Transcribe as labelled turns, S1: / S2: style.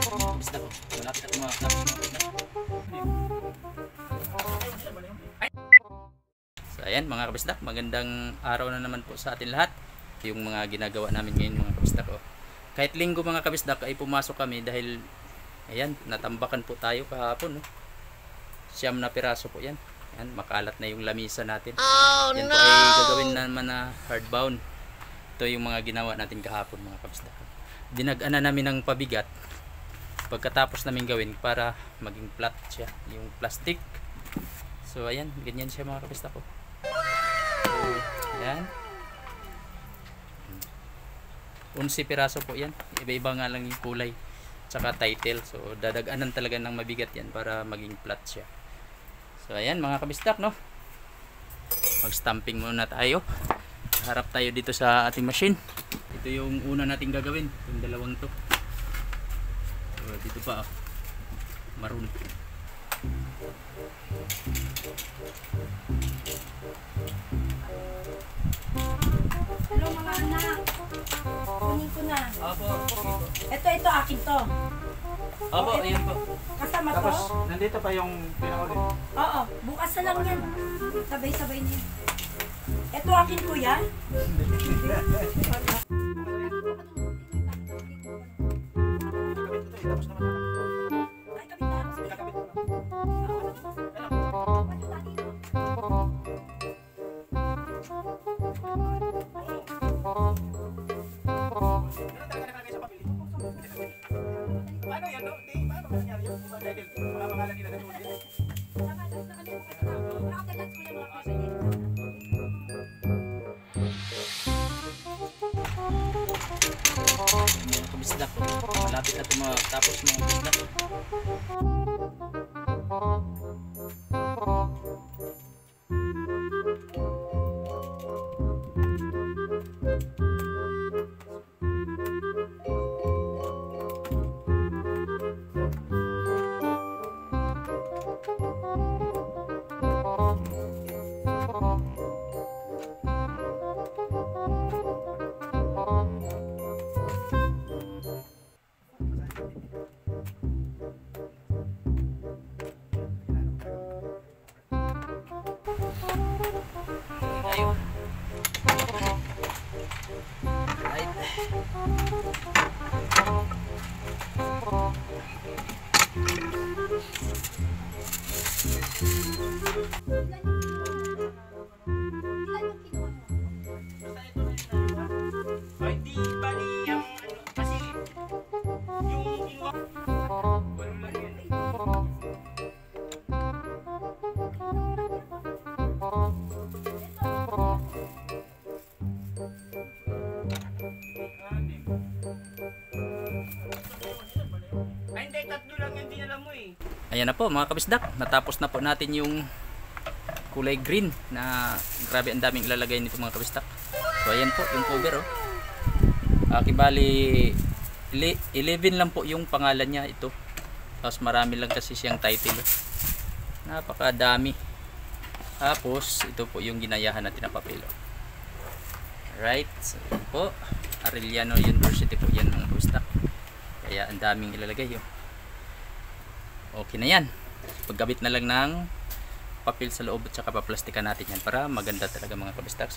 S1: Basta ko. Malapit ako tapos mga kabisdak. So ayan mga kabisdak, magandang araw na naman po sa atin lahat. Yung mga ginagawa namin ngayon mga kabisdak. Kahit linggo mga kabisdak ay pumasok kami dahil ayan, natambakan po tayo kahapon. 9 na piraso po yan. Ayan, makalat na yung lamisa natin. Yan po ay gagawin naman na hardbound. Ito yung mga ginawa natin kahapon mga kabisdak. Dinag-ana namin ng pabigat pagkatapos namin gawin para maging flat siya, yung plastic. So ayan, ganyan siya mga kabisdak ko. Ayan. 11 piraso po yan. Iba-iba nga lang yung kulay tsaka title. So dadaganan talaga ng mabigat yan para maging flat siya. So ayan mga kabisdak, no, mag stamping muna tayo. Harap tayo dito sa ating machine. Ito yung una nating gagawin, yung dalawang to. So dito pa maroon.
S2: Hello mga anak. Kunin ko na.
S1: Opo.
S2: Ito akin to.
S1: Opo, ayan po.
S2: Kasama to?
S3: Tapos, nandito pa yung pinakuli.
S2: Oo, bukas na lang yan. Sabay-sabay niya. Ito akin kuya.
S3: Tapos naman.
S2: Ay, kapitan.
S3: Kakabit mo na. Ganun talaga nakalagay sa papel. Paano yan, no? Paano mangyari yun? Dahil mga pangalan nila na doon.
S1: Mga kabisdak, malapit na tumatapos mga kabisdak. Tayo. Right.
S3: Ay, di bali yung ano, kasi yung kinuha. Walang lang yan. Ay, hindi, tatlo lang yung dinala mo eh.
S1: Ayan na po mga kabisdak, natapos na po natin yung kulay green na grabe ang daming ilalagay nito mga kabisdak. So ayan po yung cover kibali 11 lang po yung pangalan niya ito. Tapos marami lang kasi siyang title. Napakadami. Tapos ito po yung ginayahan natin na papel. Right, so yun po, Arellano University po yan mga kabisdak. Kaya ang daming ilalagay yun. Okay na yan. Pagkabit na lang ng papel sa loob at saka paplastikan natin yan para maganda talaga mga kabistak.